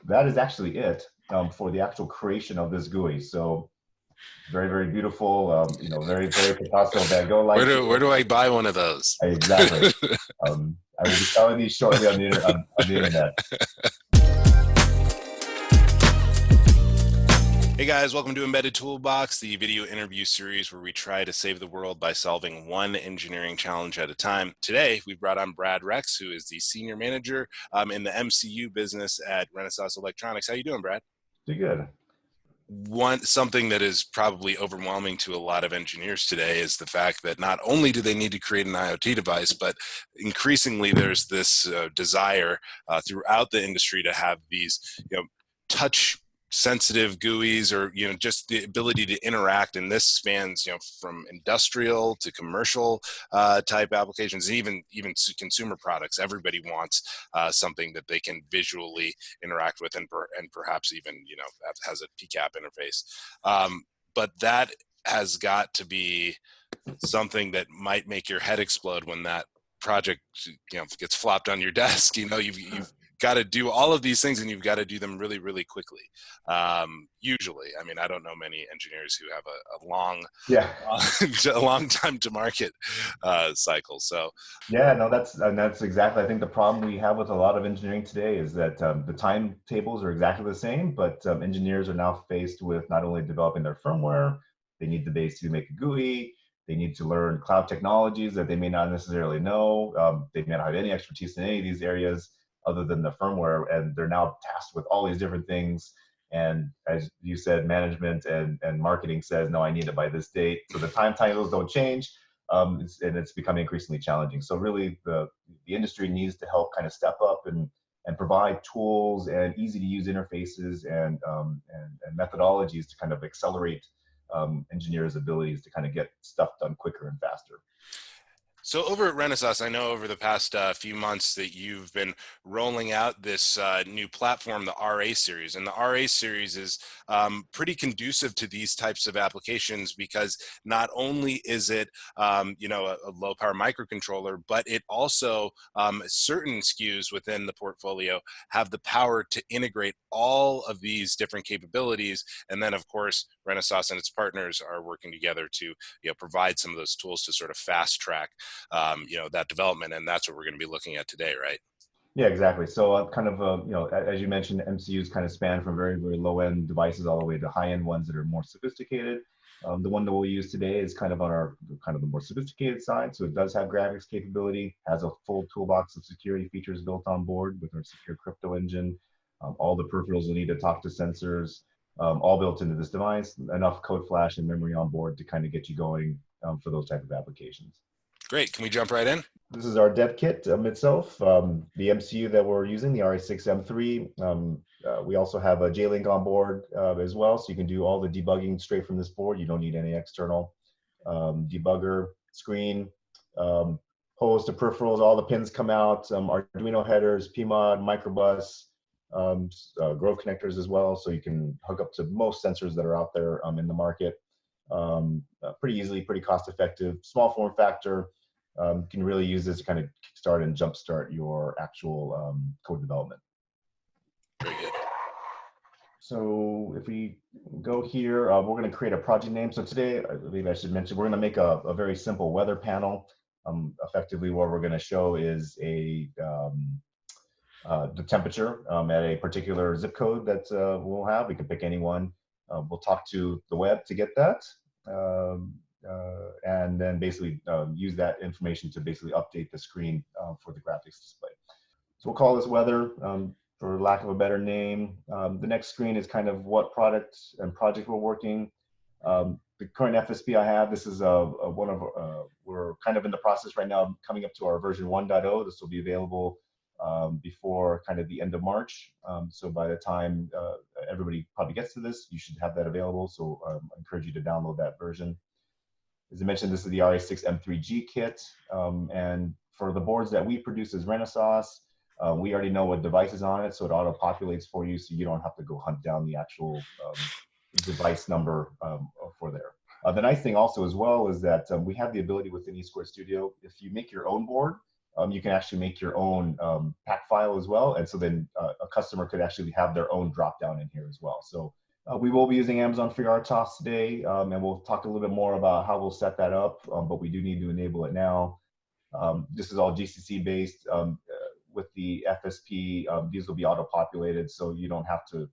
that is actually it for the actual creation of this GUI. So very, very beautiful, very, very Picasso, Van Gogh-like Where feel. do I buy one of those? Exactly. I will be selling these shortly on the internet. Hey guys, welcome to Embedded Toolbox, the video interview series where we try to save the world by solving one engineering challenge at a time. Today, we brought on Brad Rex, who is the Senior Manager in the MCU business at Renesas Electronics. How you doing, Brad? Too good. Something that is probably overwhelming to a lot of engineers today is the fact that not only do they need to create an IoT device, but increasingly there's this desire throughout the industry to have these, touch sensitive GUIs, or just the ability to interact. And this spans from industrial to commercial type applications, even consumer products. Everybody wants something that they can visually interact with, and perhaps even has a PCAP interface. But that has got to be something that might make your head explode when that project gets flopped on your desk. You've got to do all of these things, and you've got to do them really, really quickly. Usually, I mean, I don't know many engineers who have a long, Yeah. a long time to market cycle. So Yeah, no, that's exactly. I think the problem we have with a lot of engineering today is that the timetables are exactly the same, but engineers are now faced with not only developing their firmware, they need to basically make a GUI, they need to learn cloud technologies that they may not necessarily know. They may not have any expertise in any of these areas other than the firmware, and they're now tasked with all these different things. And as you said, management and marketing says, no, I need it by this date. So the timetables don't change, and it's becoming increasingly challenging. So really, the industry needs to help kind of step up and provide tools and easy to use interfaces and methodologies to kind of accelerate engineers' abilities to kind of get stuff done quicker and faster. So over at Renesas, I know over the past few months that you've been rolling out this new platform, the RA series. And the RA series is pretty conducive to these types of applications, because not only is it, a low power microcontroller, but it also, certain SKUs within the portfolio have the power to integrate all of these different capabilities. And then, of course, Renesas and its partners are working together to provide some of those tools to sort of fast track that development. And that's what we're going to be looking at today, right? Yeah, exactly. So as you mentioned, MCUs kind of span from very, very low end devices all the way to high end ones that are more sophisticated. The one that we'll use today is kind of on our kind of the more sophisticated side. So it does have graphics capability, has a full toolbox of security features built on board with our secure crypto engine. All the peripherals will need to talk to sensors, all built into this device, enough code flash and memory on board to kind of get you going for those type of applications. Great. Can we jump right in? This is our dev kit itself. The MCU that we're using, the RA6M3. We also have a J-Link on board as well, so you can do all the debugging straight from this board. You don't need any external debugger screen. Host of peripherals, all the pins come out. Arduino headers, PMOD, microbus, Grove connectors as well, so you can hook up to most sensors that are out there in the market. Pretty easily, pretty cost effective, small form factor. You can really use this to kind of start and jumpstart your actual code development. Very good. So if we go here, we're going to create a project name. So today, I believe I should mention, we're going to make a very simple weather panel. Effectively, what we're going to show is the temperature at a particular zip code that we'll have. We can pick any one. We'll talk to the web to get that. And then basically use that information to basically update the screen for the graphics display. So we'll call this weather for lack of a better name. The next screen is kind of what product and project we're working. The current FSP I have, this is we're kind of in the process right now, coming up to our version 1.0. This will be available before kind of the end of March. So by the time everybody probably gets to this, you should have that available. So I encourage you to download that version. As I mentioned, this is the RA6M3G kit. And for the boards that we produce as Renesas, we already know what device is on it, so it auto-populates for you, so you don't have to go hunt down the actual device number for there. The nice thing also as well is that we have the ability within eSquare Studio, if you make your own board you can actually make your own pack file as well. And so then a customer could actually have their own dropdown in here as well. So we will be using Amazon FreeRTOS today, and we'll talk a little bit more about how we'll set that up, but we do need to enable it now. This is all GCC based. With the FSP, these will be auto-populated, so you don't have to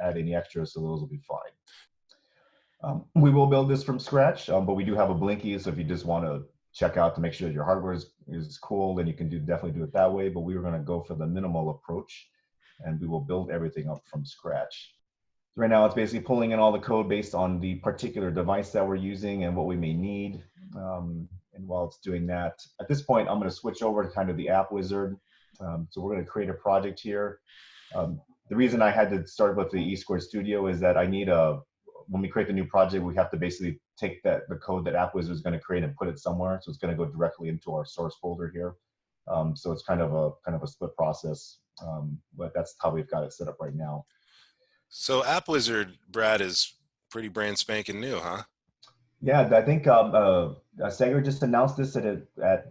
add any extras, so those will be fine. We will build this from scratch, but we do have a Blinky, so if you just want to check out to make sure your hardware is cool, then you can definitely do it that way, but we were going to go for the minimal approach, and we will build everything up from scratch. So right now, it's basically pulling in all the code based on the particular device that we're using and what we may need. And while it's doing that, at this point, I'm going to switch over to kind of the AppWizard. So we're going to create a project here. The reason I had to start with the E-Squared Studio is that I need when we create the new project, we have to basically take the code that AppWizard is going to create and put it somewhere. So it's going to go directly into our source folder here. So it's kind of a split process, but that's how we've got it set up right now. So AppWizard, Brad, is pretty brand spanking new, huh? Yeah, I think SEGGER just announced this at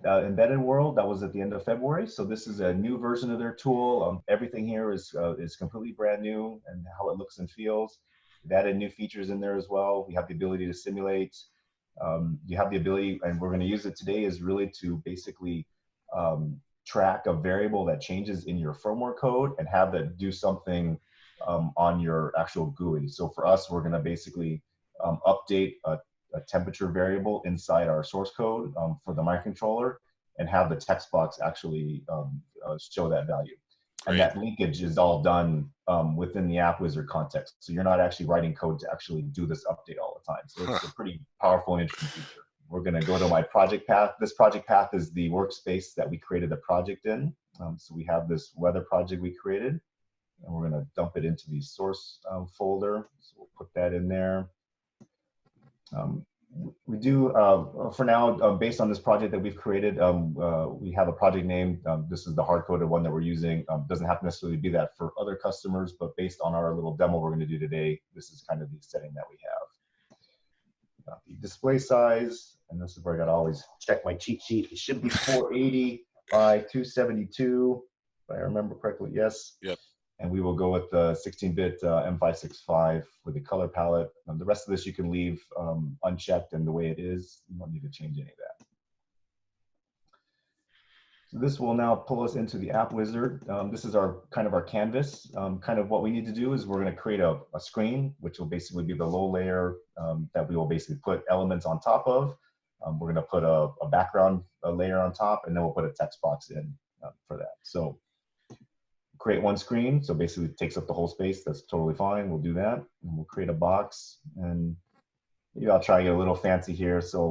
Embedded World. That was at the end of February. So this is a new version of their tool. Everything here is completely brand new, and how it looks and feels. They've added new features in there as well. We have the ability to simulate. You have the ability, and we're going to use it today, is really to basically track a variable that changes in your firmware code and have that do something on your actual GUI. So for us, we're going to basically update a temperature variable inside our source code for the microcontroller and have the text box actually show that value. Great. And that linkage is all done within the AppWizard context. So you're not actually writing code to actually do this update all the time. So it's a pretty powerful and interesting feature. We're going to go to my project path. This project path is the workspace that we created the project in. So we have this weather project we created, and we're going to dump it into the source folder. So we'll put that in there. We do, for now, based on this project that we've created, we have a project name. This is the hard-coded one that we're using. Doesn't have to necessarily be that for other customers, but based on our little demo we're going to do today, this is kind of the setting that we have. The display size, and this is where I got to always check my cheat sheet. It should be 480 by 272, if I remember correctly. Yes. Yep. And we will go with the 16-bit M565 with the color palette. The rest of this you can leave unchecked and the way it is. You don't need to change any of that. So this will now pull us into the AppWizard. This is our kind of our canvas. Kind of what we need to do is we're going to create a screen, which will basically be the low layer that we will basically put elements on top of. We're going to put a background layer on top, and then we'll put a text box in for that. So create one screen, so basically it takes up the whole space. That's totally fine. We'll do that, and we'll create a box. And maybe I'll try to get a little fancy here. So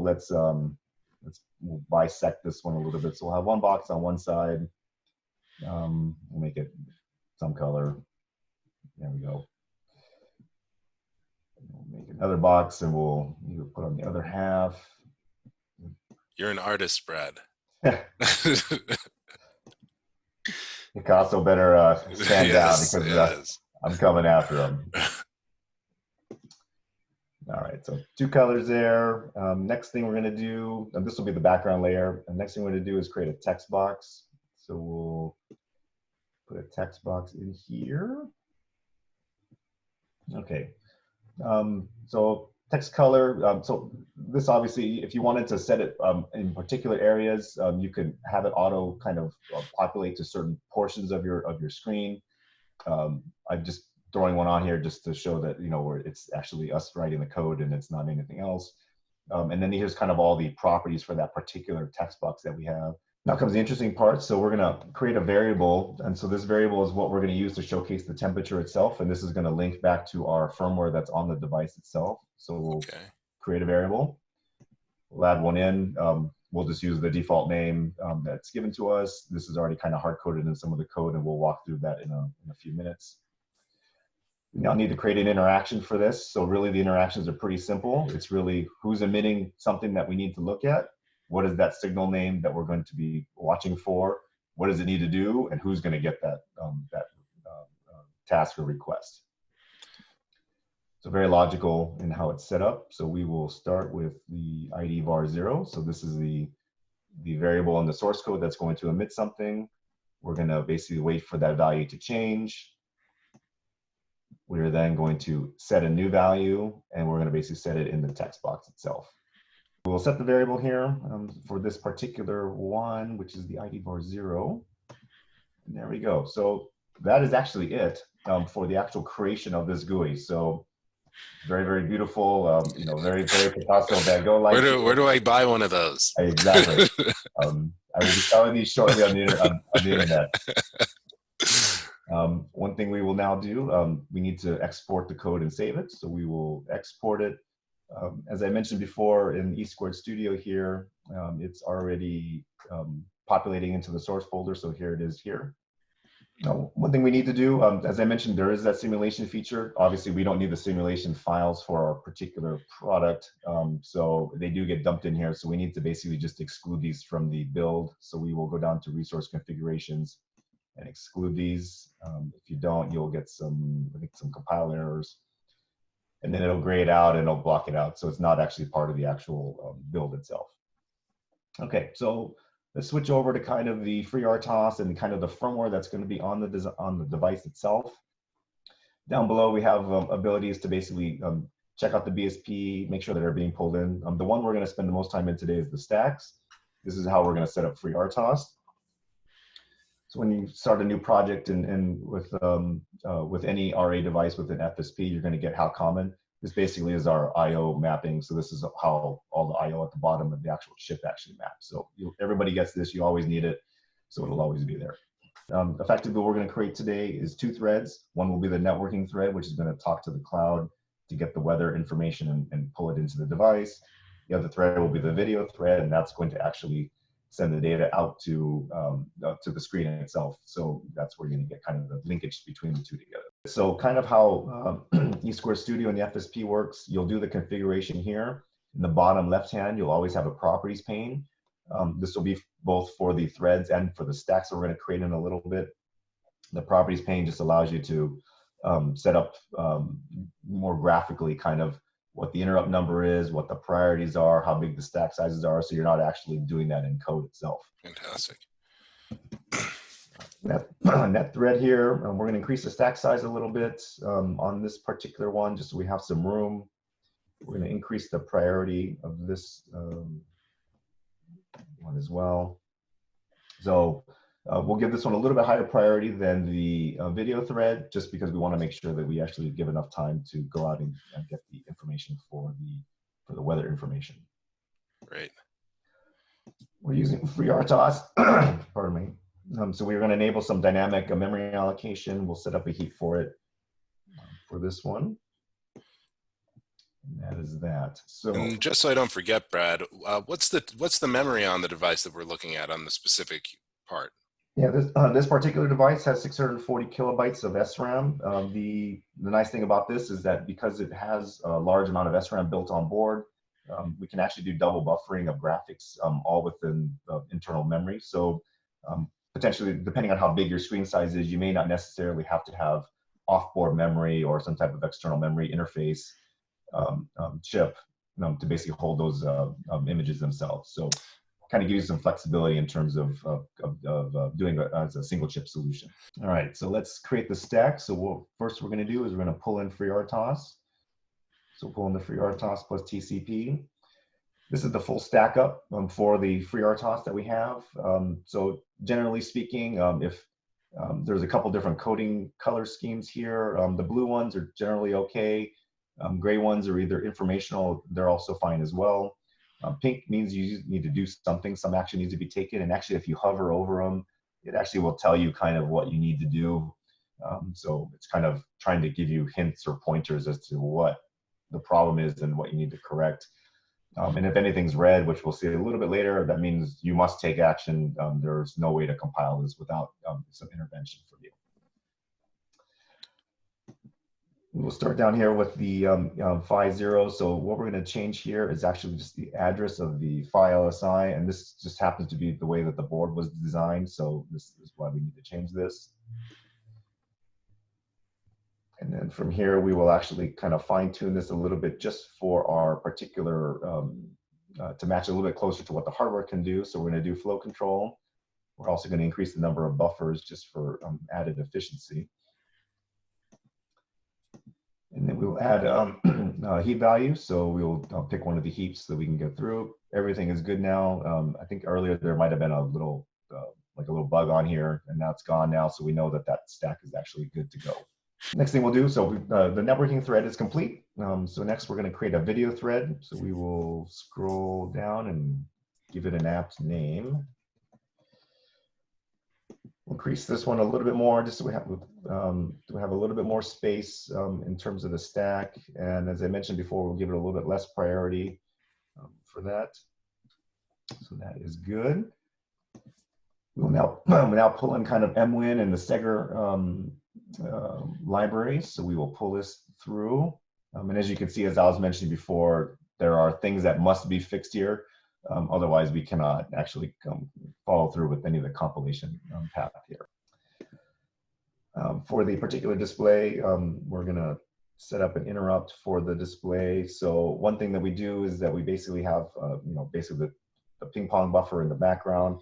we'll bisect this one a little bit. So we'll have one box on one side. We'll make it some color. There we go. We'll make another box, and we'll put on the other half. You're an artist, Brad. Picasso better stand down because I'm coming after him. All right, so two colors there. Next thing we're going to do, and this will be the background layer. And next thing we're going to do is create a text box. So we'll put a text box in here. Okay. So text color. So this obviously, if you wanted to set it in particular areas, you could have it auto kind of populate to certain portions of your screen. I'm just throwing one on here just to show that where it's actually us writing the code and it's not anything else. And then here's kind of all the properties for that particular text box that we have. Now comes the interesting part. So we're going to create a variable. And so this variable is what we're going to use to showcase the temperature itself. And this is going to link back to our firmware that's on the device itself. So we'll create a variable. We'll add one in. We'll just use the default name that's given to us. This is already kind of hard-coded in some of the code, and we'll walk through that in a few minutes. We now need to create an interaction for this. So really the interactions are pretty simple. It's really who's emitting something that we need to look at. What is that signal name that we're going to be watching for? What does it need to do? And who's going to get that, task or request? So very logical in how it's set up. So we will start with the ID var 0. So this is the the variable in the source code that's going to emit something. We're going to basically wait for that value to change. We're then going to set a new value, and we're going to basically set it in the text box itself. We'll set the variable here for this particular one, which is the ID var 0. And there we go. So that is actually it for the actual creation of this GUI. So very, very beautiful, you know, very, very Picasso Van Gogh like. Where do I buy one of those? Exactly. I will be selling these shortly on the internet. One thing we will now do, we need to export the code and save it. So we will export it. As I mentioned before in E Squared Studio here, it's already populating into the source folder. So here it is here. Now, one thing we need to do, as I mentioned, there is that simulation feature. Obviously, we don't need the simulation files for our particular product. So they do get dumped in here. So we need to basically just exclude these from the build. So we will go down to resource configurations and exclude these. If you don't, you'll get some, I think, some compile errors. And then it'll gray it out and it'll block it out. So it's not actually part of the actual build itself. Okay, so let's switch over to kind of the FreeRTOS and kind of the firmware that's going to be on the device itself. Down below, we have abilities to basically check out the BSP, make sure that they're being pulled in. The one we're going to spend the most time in today is the stacks. This is how we're going to set up FreeRTOS. So when you start a new project and with any RA device with an FSP, you're going to get how common. This basically is our I/O mapping. So this is how all the I/O at the bottom of the actual chip actually maps. So everybody gets this. You always need it. So it'll always be there. Effectively, what we're going to create today is 2 threads. One will be the networking thread, which is going to talk to the cloud to get the weather information and pull it into the device. The other thread will be the video thread, and that's going to actually send the data out to the screen itself. So that's where you're going to get kind of the linkage between the two together. So kind of how E Squared Studio and the FSP works, you'll do the configuration here. In the bottom left hand, you'll always have a properties pane. This will be both for the threads and for the stacks that we're going to create in a little bit. The properties pane just allows you to set up more graphically kind of what the interrupt number is, what the priorities are, how big the stack sizes are, so you're not actually doing that in code itself. Fantastic. That thread here, we're going to increase the stack size a little bit on this particular one, just so we have some room. We're going to increase the priority of this one as well. So we'll give this one a little bit higher priority than the video thread, just because we want to make sure that we actually give enough time to go out and get the information for the weather information. Great. We're using FreeRTOS, pardon me. So we're going to enable some dynamic memory allocation. We'll set up a heap for it for this one. And that is that. So and just so I don't forget, Brad, what's the memory on the device that we're looking at on the specific part? Yeah, this particular device has 640 kilobytes of SRAM. The nice thing about this is that because it has a large amount of SRAM built on board, we can actually do double buffering of graphics all within internal memory. So potentially, depending on how big your screen size is, you may not necessarily have to have off-board memory or some type of external memory interface chip to basically hold those images themselves. So kind of gives you some flexibility in terms of doing it as a single chip solution. All right, so let's create the stack. So what first we're going to do is we're going to pull in FreeRTOS. So pull in the FreeRTOS plus TCP. This is the full stack up for the FreeRTOS that we have. So generally speaking, if there's a couple different coding color schemes here, the blue ones are generally okay. Gray ones are either informational, they're also fine as well. Pink means you need to do something, some action needs to be taken, and actually if you hover over them, it actually will tell you kind of what you need to do. So it's kind of trying to give you hints or pointers as to what the problem is and what you need to correct. And if anything's red, which we'll see a little bit later, that means you must take action. There's no way to compile this without some intervention from you. We'll start down here with the phi 0. So what we're going to change here is actually just the address of the phi LSI, and this just happens to be the way that the board was designed. So this is why we need to change this. And then from here, we will actually kind of fine tune this a little bit just for our particular to match a little bit closer to what the hardware can do. So we're going to do flow control. We're also going to increase the number of buffers just for added efficiency. And then we'll add heap value. So we'll pick one of the heaps that we can get through. Everything is good now. I think earlier there might have been a little, like a little bug on here, and now it's gone now. So we know that that stack is actually good to go. Next thing we'll do, so the networking thread is complete. So next we're going to create a video thread. So we will scroll down and give it an apt name. Increase this one a little bit more, just so we have a little bit more space in terms of the stack. And as I mentioned before, we'll give it a little bit less priority for that. So that is good. We'll now pull in kind of MWin and the SEGGER libraries. So we will pull this through. And as you can see, as I was mentioning before, there are things that must be fixed here. Otherwise, we cannot actually follow through with any of the compilation path here. For the particular display, we're going to set up an interrupt for the display. So one thing that we do is that we basically have, basically the ping pong buffer in the background.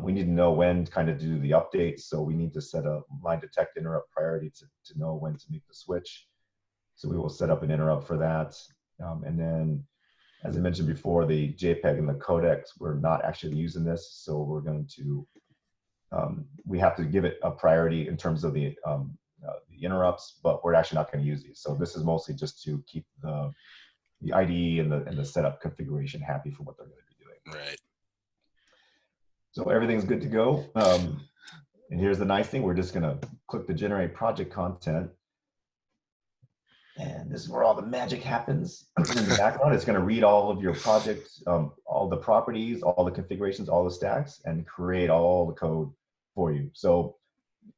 We need to know when to kind of do the updates. So we need to set a line detect interrupt priority to know when to make the switch. So we will set up an interrupt for that. And then, as I mentioned before, the JPEG and the codecs, we're not actually using this. So we're going to, we have to give it a priority in terms of the interrupts, but we're actually not going to use these. So this is mostly just to keep the IDE and the setup configuration happy for what they're going to be doing. Right. So everything's good to go. And here's the nice thing. We're just going to click the generate project content. And this is where all the magic happens in the background. It's going to read all of your projects, all the properties, all the configurations, all the stacks, and create all the code for you. So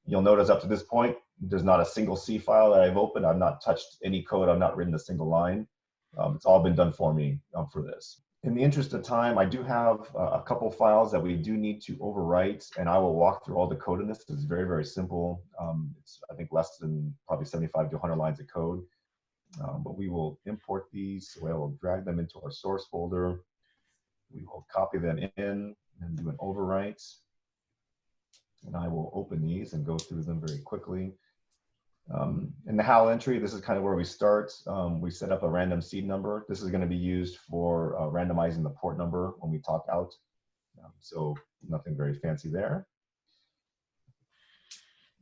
you'll notice up to this point, there's not a single C file that I've opened. I've not touched any code. I've not written a single line. It's all been done for me for this. In the interest of time, I do have a couple files that we do need to overwrite, and I will walk through all the code in this. It's very, very simple. It's, I think, less than probably 75 to 100 lines of code. But we will import these. So I will drag them into our source folder. We will copy them in and do an overwrite. And I will open these and go through them very quickly. In the HAL entry, this is kind of where we start. We set up a random seed number. This is going to be used for randomizing the port number when we talk out. So nothing very fancy there.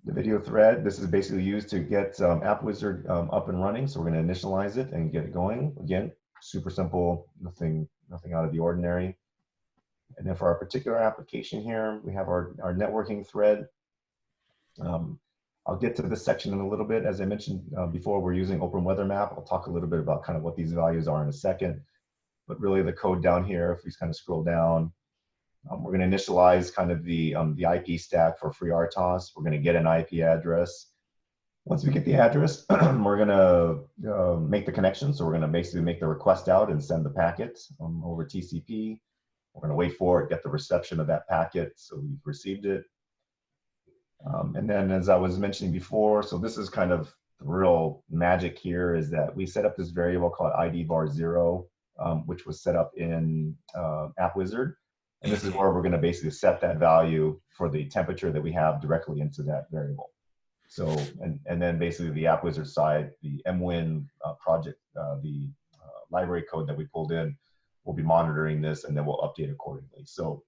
The video thread, this is basically used to get AppWizard up and running. So we're going to initialize it and get it going. Again, super simple, nothing out of the ordinary. And then for our particular application here, we have our networking thread. I'll get to this section in a little bit. As I mentioned before, we're using Open Weather Map. I'll talk a little bit about kind of what these values are in a second. But really the code down here, if we kind of scroll down, we're going to initialize kind of the IP stack for FreeRTOS. We're going to get an IP address. Once we get the address, we're going to make the connection. So we're going to basically make the request out and send the packet over TCP. We're going to wait for it, get the reception of that packet. So we've received it. And then, as I was mentioning before, so this is kind of the real magic here is that we set up this variable called ID var 0, which was set up in AppWizard. And this is where we're going to basically set that value for the temperature that we have directly into that variable. So, and then basically the AppWizard side, the MWin project, the library code that we pulled in, we'll be monitoring this and then we'll update accordingly. So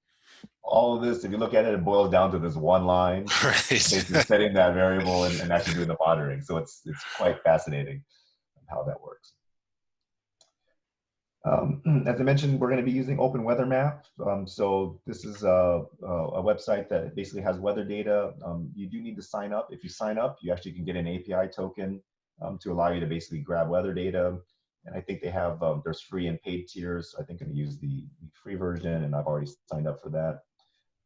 all of this, if you look at it, it boils down to this one line, Right. basically setting that variable and actually doing the monitoring. So it's quite fascinating how that works. As I mentioned, we're going to be using Open Weather Map. So this is a website that basically has weather data. You do need to sign up. If you sign up, you actually can get an API token to allow you to basically grab weather data. And I think they have, there's free and paid tiers. I think I'm going to use the free version, and I've already signed up for that.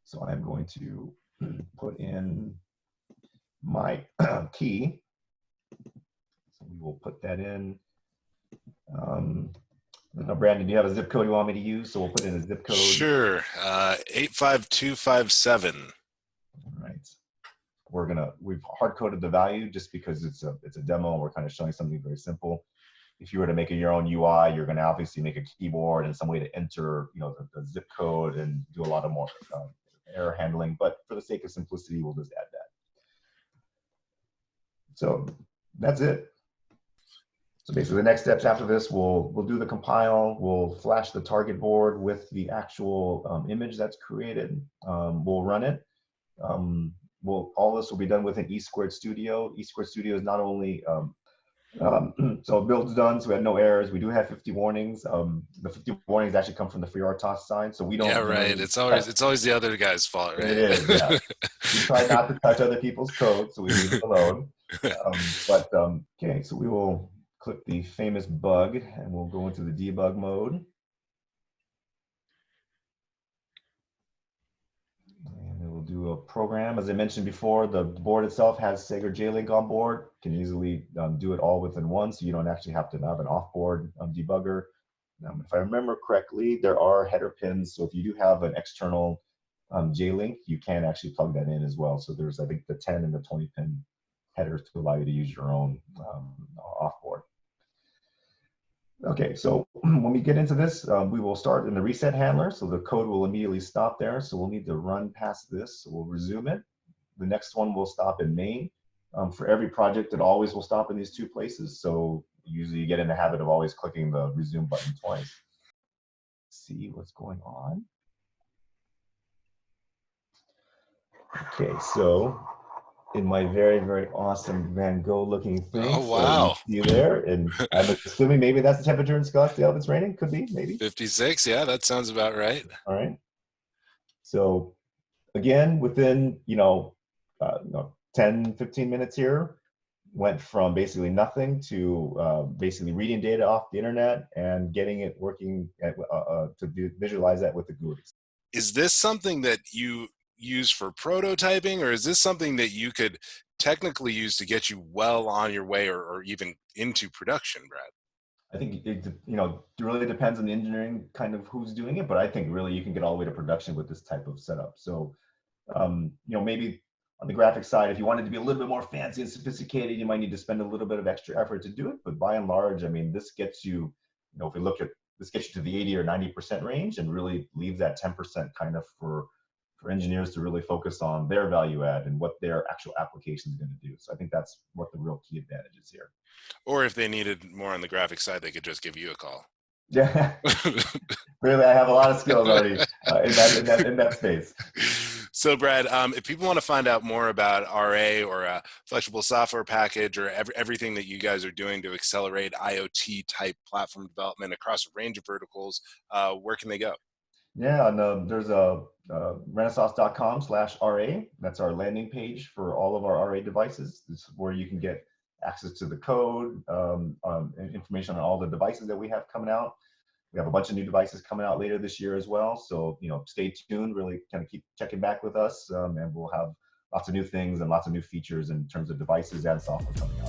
So I'm going to put in my key. So we will put that in. Brandon, do you have a zip code you want me to use? So we'll put in a zip code. Sure, 85257. All right. We've hard coded the value just because it's a demo and we're kind of showing something very simple. if you were to make your own UI, you're going to obviously make a keyboard and some way to enter, the zip code and do a lot of more error handling. But for the sake of simplicity, we'll just add that. So that's it. So basically, the next steps after this, we'll do the compile. We'll flash the target board with the actual image that's created. We'll run it. All this will be done within E Squared Studio. E Squared Studio is not only so build's done, so we had no errors. We do have 50 warnings. The 50 warnings actually come from the FreeRTOS side, so we don't. Yeah, right. Really it's always the other guy's fault, right? It is. Yeah. We try not to touch other people's code, so we leave it alone. Okay, so we will click the famous bug, and we'll go into the debug mode. And it will do a program. As I mentioned before, the board itself has SEGGER JLink on board. You can easily do it all within one, so you don't actually have to have an off-board debugger. If I remember correctly, there are header pins, so if you do have an external JLink, you can actually plug that in as well. So there's, I think, the 10 and the 20 pin headers to allow you to use your own off-board. Okay, so when we get into this, we will start in the reset handler, so the code will immediately stop there. So we'll need to run past this, so we'll resume it. The next one will stop in main. For every project, it always will stop in these two places. So usually you get in the habit of always clicking the resume button twice. See what's going on. Okay, so in my very, very awesome Van Gogh looking thing. Oh, wow. So you see there, and I'm assuming maybe that's the temperature in Scottsdale that's raining. Could be, maybe. 56, yeah, that sounds about right. All right. So again, within, 10, 15 minutes here, went from basically nothing to basically reading data off the internet and getting it working to visualize that with the GUIs. Is this something that you use for prototyping, or is this something that you could technically use to get you well on your way or even into production, Brad? I think it really depends on the engineering kind of who's doing it, but I think really you can get all the way to production with this type of setup. So, maybe on the graphic side, if you wanted to be a little bit more fancy and sophisticated, you might need to spend a little bit of extra effort to do it. But by and large, I mean, this gets you, if we look at this, gets you to the 80 or 90% range, and really leaves that 10% kind of for engineers to really focus on their value add and what their actual application is going to do. So I think that's what the real key advantage is here. Or if they needed more on the graphic side, they could just give you a call. Yeah, really, I have a lot of skills already in that space. So Brad, if people want to find out more about RA or a flexible software package or everything that you guys are doing to accelerate IoT type platform development across a range of verticals, where can they go? Yeah, and there's a renesas.com/RA. That's our landing page for all of our RA devices. This is where you can get access to the code, information on all the devices that we have coming out. We have a bunch of new devices coming out later this year as well. So, stay tuned, really kind of keep checking back with us, and we'll have lots of new things and lots of new features in terms of devices and software coming out.